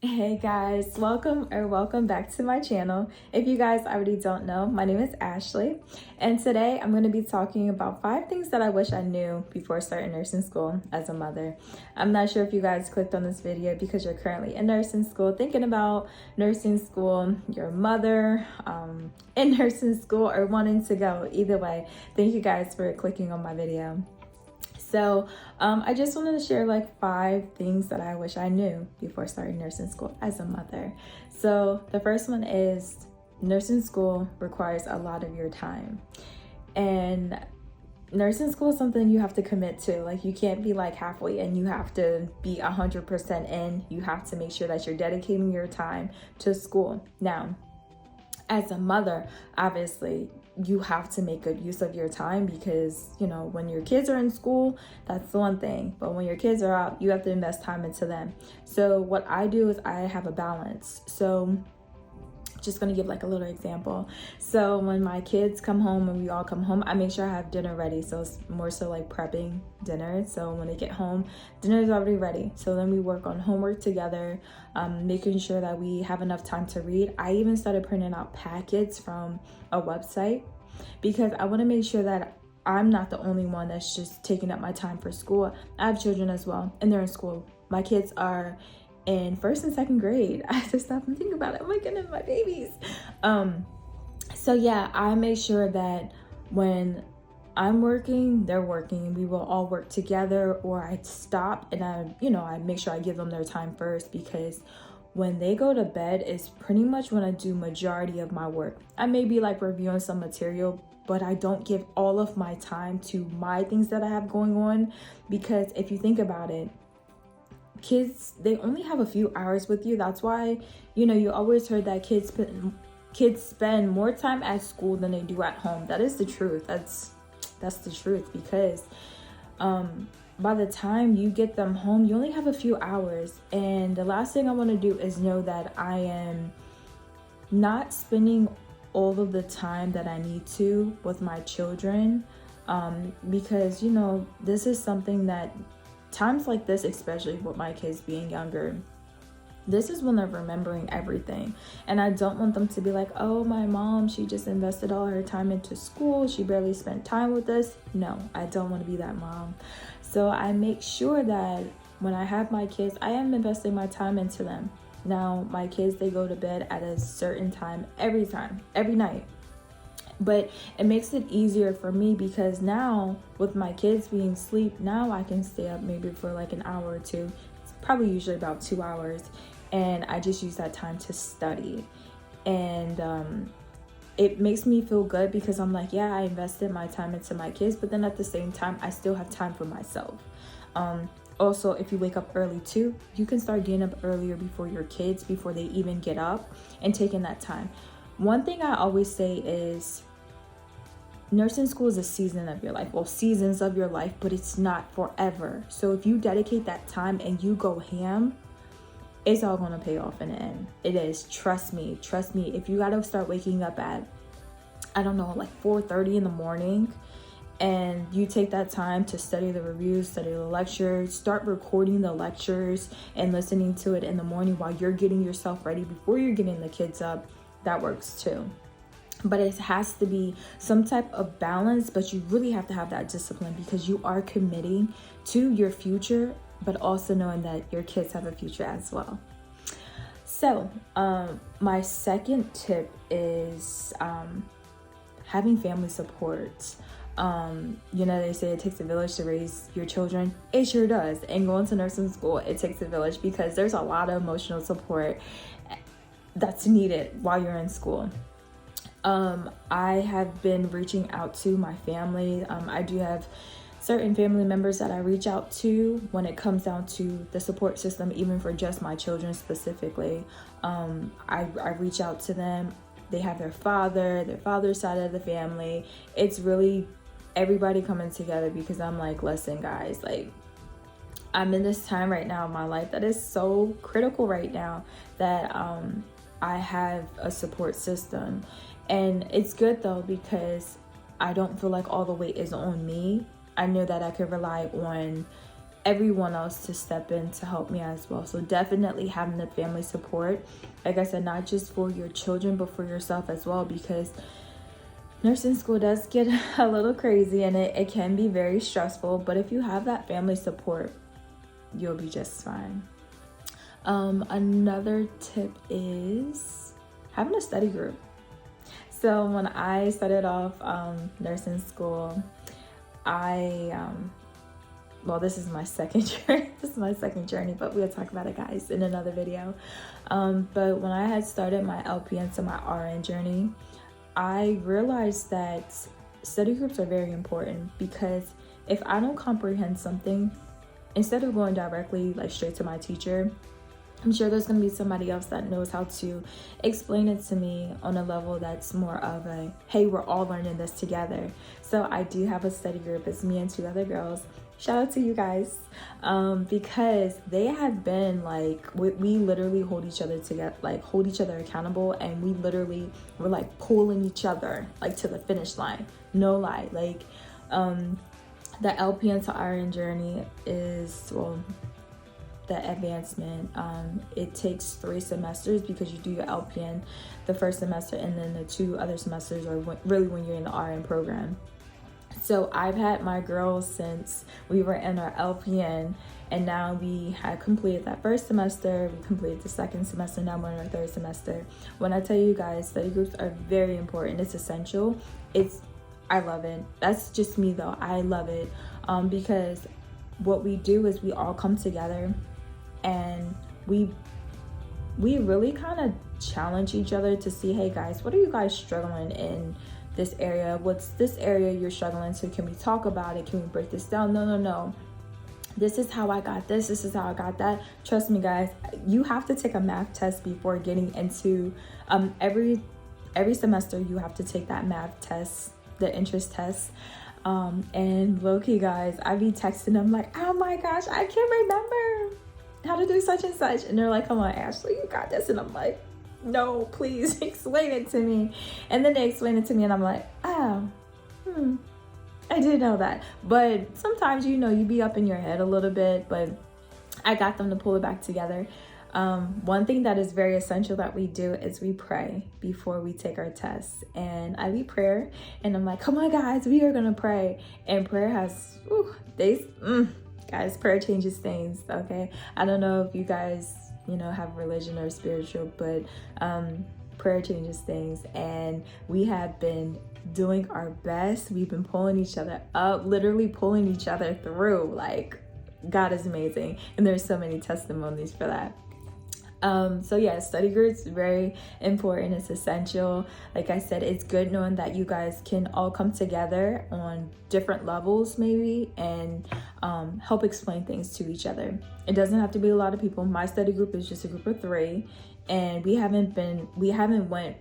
Hey guys, welcome back to my channel. If you guys already don't know, my name is Ashley, and today I'm going to be talking about 5 things that I wish I knew before starting nursing school as a mother. I'm not sure if you guys clicked on this video because you're currently in nursing school, thinking about nursing school, your mother in nursing school, or wanting to go. Either way, thank you guys for clicking on my video. So I just wanted to share like 5 things that I wish I knew before starting nursing school as a mother. So the first one is nursing school requires a lot of your time. And nursing school is something you have to commit to. Like, you can't be like halfway in, you have to be 100% in. You have to make sure that you're dedicating your time to school. Now, as a mother, obviously, you have to make good use of your time because, when your kids are in school, that's the one thing. But when your kids are out, you have to invest time into them. So what I do is I have a balance. So just gonna give like a little example. So when my kids come home and we all come home, I make sure I have dinner ready. So it's more so like prepping dinner. So when they get home, dinner is already ready. So then we work on homework together, making sure that we have enough time to read. I even started printing out packets from a website because I want to make sure that I'm not the only one that's just taking up my time for school. I have children as well, and they're in school. My kids are in 1st and 2nd grade. I have to stop and think about it. Oh my goodness, my babies. So yeah, I make sure that when I'm working, they're working. We will all work together, or I stop and I make sure I give them their time first, because when they go to bed is pretty much when I do majority of my work. I may be like reviewing some material, but I don't give all of my time to my things that I have going on, because if you think about it, kids, they only have a few hours with you. That's why, you always heard that kids spend more time at school than they do at home. That is the truth. That's the truth, because by the time you get them home, you only have a few hours. And the last thing I want to do is know that I am not spending all of the time that I need to with my children, because this is something that times like this, especially with my kids being younger, this is when they're remembering everything. And I don't want them to be like, oh, my mom, she just invested all her time into school, she barely spent time with us. No, I don't want to be that mom. So I make sure that when I have my kids, I am investing my time into them. Now, my kids, they go to bed at a certain time, every night. But it makes it easier for me, because now with my kids being asleep, now I can stay up maybe for like an hour or two. It's probably usually about 2 hours. And I just use that time to study. And it makes me feel good, because I'm like, yeah, I invested my time into my kids, but then at the same time, I still have time for myself. Also, if you wake up early too, you can start getting up earlier before your kids, before they even get up, and taking that time. One thing I always say is, nursing school is a season of your life. Well, seasons of your life, but it's not forever. So if you dedicate that time and you go ham, it's all going to pay off in the end. It is. Trust me. If you got to start waking up at, I don't know, like 4:30 in the morning, and you take that time to study the reviews, study the lectures, start recording the lectures and listening to it in the morning while you're getting yourself ready before you're getting the kids up, that works too. But it has to be some type of balance, but you really have to have that discipline, because you are committing to your future, but also knowing that your kids have a future as well. So my second tip is having family support. They say it takes a village to raise your children. It sure does. And going to nursing school, it takes a village, because there's a lot of emotional support that's needed while you're in school. I have been reaching out to my family. I do have certain family members that I reach out to when it comes down to the support system, even for just my children specifically. I reach out to them. They have their father's side of the family. It's really everybody coming together, because I'm like, listen, guys, like, I'm in this time right now in my life that is so critical right now, that I have a support system. And it's good though, because I don't feel like all the weight is on me. I know that I could rely on everyone else to step in to help me as well. So definitely having the family support, like I said, not just for your children but for yourself as well, because nursing school does get a little crazy and it can be very stressful. But if you have that family support, you'll be just fine. Another tip is having a study group. So when I started off nursing school, this is my second journey. This is my second journey, but we'll talk about it, guys, in another video. But when I had started my LPN to my RN journey, I realized that study groups are very important, because if I don't comprehend something, instead of going directly like straight to my teacher, I'm sure there's going to be somebody else that knows how to explain it to me on a level that's more of a, hey, we're all learning this together. So I do have a study group. It's me and 2 other girls. Shout out to you guys, because they have been like, we literally hold each other together, like hold each other accountable, and we literally were like pulling each other like to the finish line. No lie. Like the LPN to RN journey is, well, the advancement, it takes 3 semesters, because you do your LPN the first semester, and then the 2 other semesters are really when you're in the RN program. So I've had my girls since we were in our LPN, and now we had completed that first semester, we completed the second semester, now we're in our 3rd semester. When I tell you guys, study groups are very important, it's essential. I love it. That's just me though, I love it, because what we do is we all come together and we really kind of challenge each other to see, hey guys, what are you guys struggling in this area? What's this area you're struggling to? Can we talk about it? Can we break this down? No. This is how I got this. This is how I got that. Trust me, guys, you have to take a math test before getting into every semester. You have to take that math test, the interest test. And low-key, guys, I be texting them like, oh my gosh, I can't remember how to do such and such, and they're like, come on, Ashley, you got this. And I'm like, no, please explain it to me. And then they explain it to me, and I'm like, oh, I didn't know that. But sometimes, you be up in your head a little bit, but I got them to pull it back together. One thing that is very essential that we do is we pray before we take our tests. And I lead prayer, and I'm like, come on guys, we are gonna pray. And prayer has, guys, prayer changes things, okay? I don't know if you guys, have religion or spiritual, but prayer changes things. And we have been doing our best. We've been pulling each other up, literally pulling each other through. Like, God is amazing. And there's so many testimonies for that. So yeah, study groups, very important. It's essential. Like I said, it's good knowing that you guys can all come together on different levels maybe, and help explain things to each other. It doesn't have to be a lot of people. My study group is just a group of 3, and we haven't went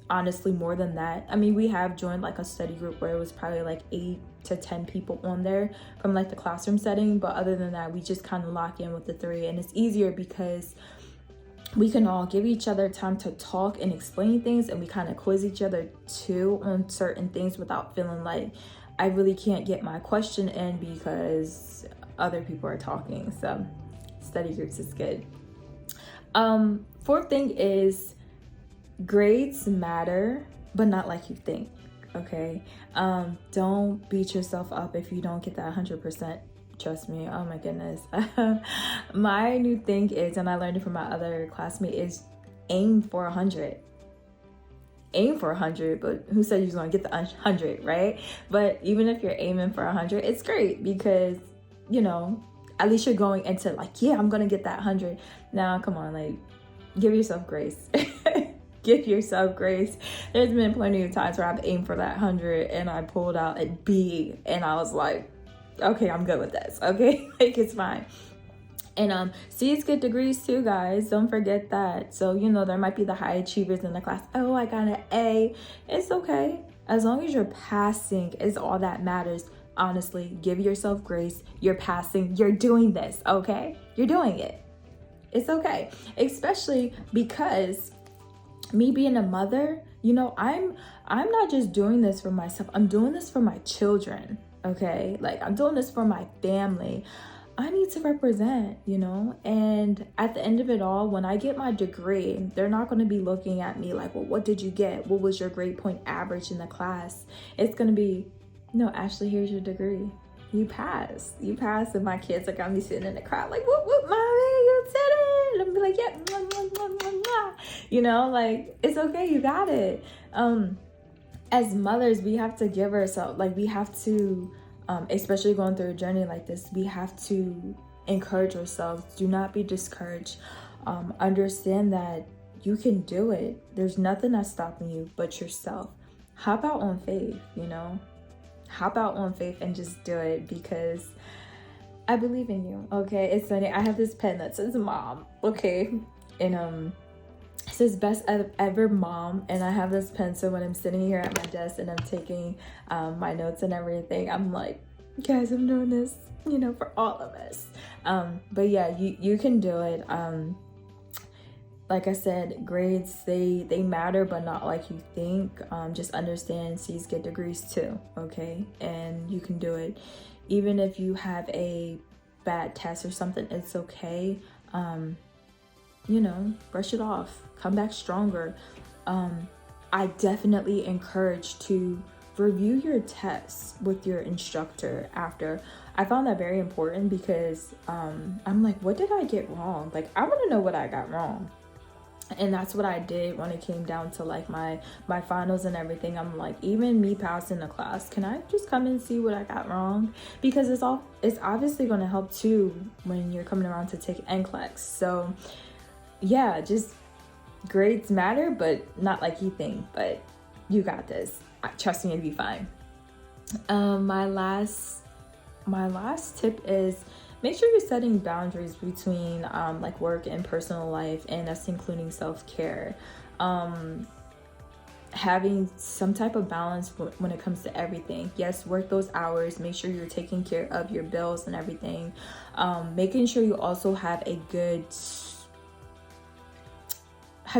honestly more than that. I mean, we have joined like a study group where it was probably like 8 to 10 people on there from like the classroom setting, but other than that, we just kind of lock in with the 3, and it's easier because we can all give each other time to talk and explain things, and we kind of quiz each other too on certain things without feeling like I really can't get my question in because other people are talking. So study groups is good. 4th thing is grades matter, but not like you think, okay? Don't beat yourself up if you don't get that 100%. Trust me, oh my goodness. My new thing is, and I learned it from my other classmate, is aim for 100. Aim for 100, but who said you was gonna get the 100, right? But even if you're aiming for 100, it's great because, at least you're going into like, yeah, I'm gonna get that 100. Now, come on, like, give yourself grace. Give yourself grace. There's been plenty of times where I've aimed for that 100 and I pulled out a B, and I was like, okay, I'm good with this, okay? Like, it's fine. And C's get degrees too, guys. Don't forget that. So, there might be the high achievers in the class. Oh, I got an A. It's okay. As long as you're passing is all that matters. Honestly, give yourself grace. You're passing. You're doing this, okay? You're doing it. It's okay. Especially because me being a mother, I'm not just doing this for myself. I'm doing this for my children. Okay, like, I'm doing this for my family. I need to represent, and at the end of it all, when I get my degree, they're not going to be looking at me like, well, what did you get? What was your grade point average in the class? It's going to be, no, Ashley, here's your degree. You passed. And my kids are going to be sitting in the crowd like, whoop, whoop, mommy, you did it. And I'm be like, yeah, mwah, mwah, mwah, mwah, mwah. Like, it's okay. You got it. As mothers, we have to give ourselves, like, we have to, especially going through a journey like this, we have to encourage ourselves. Do not be discouraged. Understand that you can do it. There's nothing that's stopping you but yourself. Hop out on faith, Hop out on faith and just do it, because I believe in you, okay? It's funny. I have this pen that says mom, okay? And it says best ever mom, and I have this pen, so when I'm sitting here at my desk and I'm taking my notes and everything, I'm like, guys, I'm doing this, for all of us. But yeah, you can do it. Like I said, grades, they matter, but not like you think. Just understand C's get degrees too, okay? And you can do it. Even if you have a bad test or something, it's okay. Brush it off, come back stronger. I definitely encourage to review your tests with your instructor after. I found that very important, because I'm like, what did I get wrong? Like, I want to know what I got wrong. And that's what I did when it came down to like my finals and everything. I'm like, even me passing the class, can I just come and see what I got wrong? Because it's obviously going to help too when you're coming around to take NCLEX. So yeah, just grades matter, but not like you think. But you got this. Trust me, it'll be fine. My last tip is, make sure you're setting boundaries between like work and personal life, and that's including self-care. Having some type of balance when it comes to everything. Yes, work those hours, make sure you're taking care of your bills and everything. Making sure you also have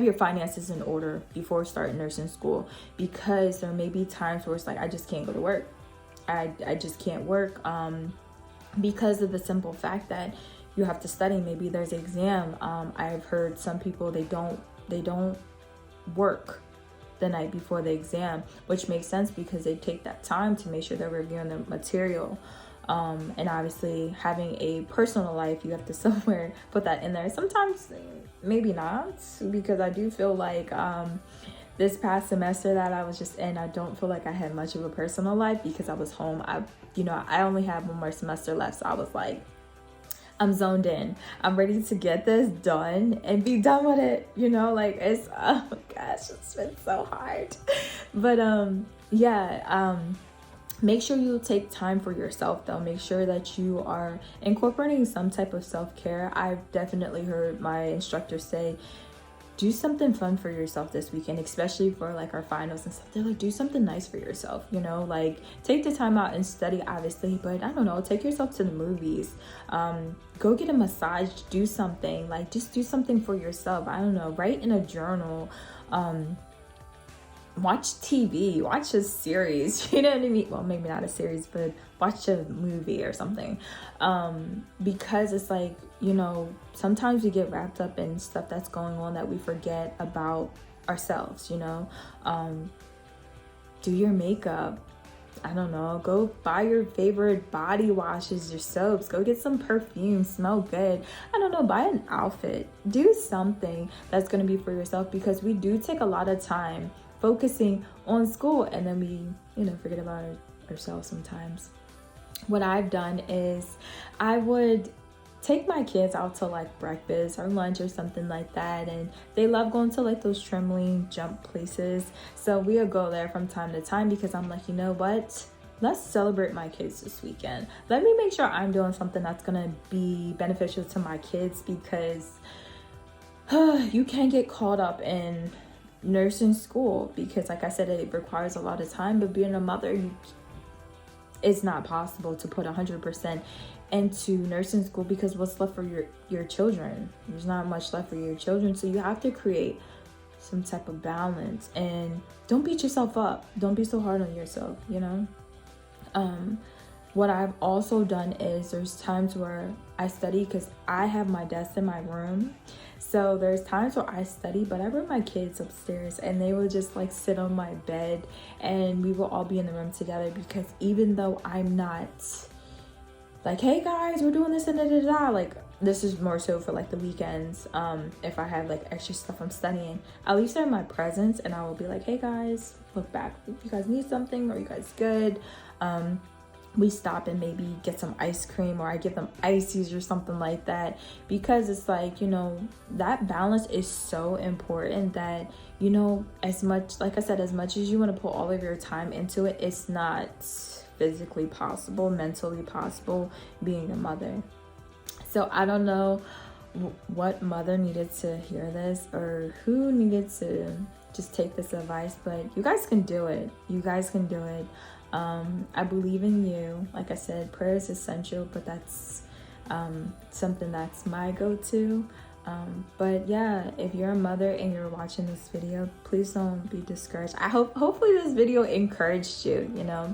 your finances in order before starting nursing school, because there may be times where it's like, I just can't go to work. I just can't work. Because of the simple fact that you have to study. Maybe there's an exam. I've heard some people, they don't work the night before the exam, which makes sense because they take that time to make sure they're reviewing the material. And obviously having a personal life, you have to somewhere put that in there. Sometimes maybe not, because I do feel like this past semester that I was just in, I don't feel like I had much of a personal life because I was home. I only have one more semester left, so I was like, I'm zoned in. I'm ready to get this done and be done with it. It's, oh my gosh, it's been so hard. But make sure you take time for yourself though. Make sure that you are incorporating some type of self-care. I've definitely heard my instructor say, do something fun for yourself this weekend, especially for like our finals and stuff. They're like, do something nice for yourself, like take the time out and study, obviously, but I don't know, take yourself to the movies, go get a massage, do something, like just do something for yourself. I don't know, write in a journal, watch TV, watch a series, you know what I mean? Well, maybe not a series, but watch a movie or something. Because it's like, sometimes we get wrapped up in stuff that's going on that we forget about ourselves, do your makeup. I don't know, go buy your favorite body washes, your soaps, go get some perfume, smell good. I don't know, buy an outfit, do something that's going to be for yourself, because we do take a lot of time focusing on school and then we, forget about ourselves sometimes. What I've done is I would take my kids out to like breakfast or lunch or something like that, and they love going to like those trampoline jump places, so we'll go there from time to time, because I'm like, you know what, let's celebrate my kids this weekend. Let me make sure I'm doing something that's gonna be beneficial to my kids, because you can't get caught up in nursing school, because like I said, it requires a lot of time, but being a mother, it's not possible to put 100% into nursing school, because what's left for your children? There's not much left for your children, so you have to create some type of balance, and don't beat yourself up. Don't be so hard on yourself, What I've also done is there's times where I study because I have my desk in my room. So there's times where I study, but I bring my kids upstairs and they will just like sit on my bed and we will all be in the room together, because even though I'm not like, hey guys, we're doing this and da da da, like this is more so for like the weekends. If I have like extra stuff I'm studying, at least they're in my presence and I will be like, hey guys, look back if you guys need something, or you guys good. We stop and maybe get some ice cream, or I give them ices or something like that, because it's like, you know, that balance is so important that, you know, as much, like I said, as much as you want to put all of your time into it, it's not physically possible, mentally possible being a mother. So I don't know what mother needed to hear this, or who needed to just take this advice, but you guys can do it. You guys can do it. I believe in you. Like I said, prayer is essential, but that's something that's my go-to. But yeah, if you're a mother and you're watching this video, please don't be discouraged. Hopefully this video encouraged you, you know,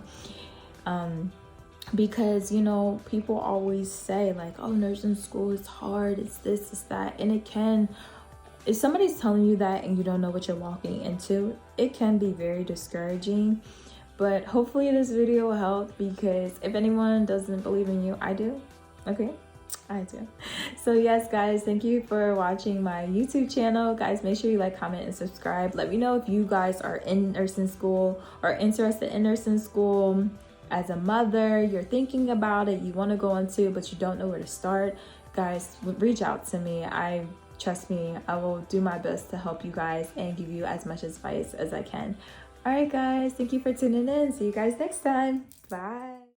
because, you know, people always say like, oh, nursing school is hard, it's this, it's that, and it can, if somebody's telling you that and you don't know what you're walking into, it can be very discouraging. But hopefully this video will help, because if anyone doesn't believe in you, I do. Okay, I do. So yes, guys, thank you for watching my YouTube channel. Guys, make sure you like, comment, and subscribe. Let me know if you guys are in nursing school or interested in nursing school. As a mother, you're thinking about it, you want to go into, but you don't know where to start. Guys, reach out to me. Trust me, I will do my best to help you guys and give you as much advice as I can. All right, guys, thank you for tuning in. See you guys next time. Bye.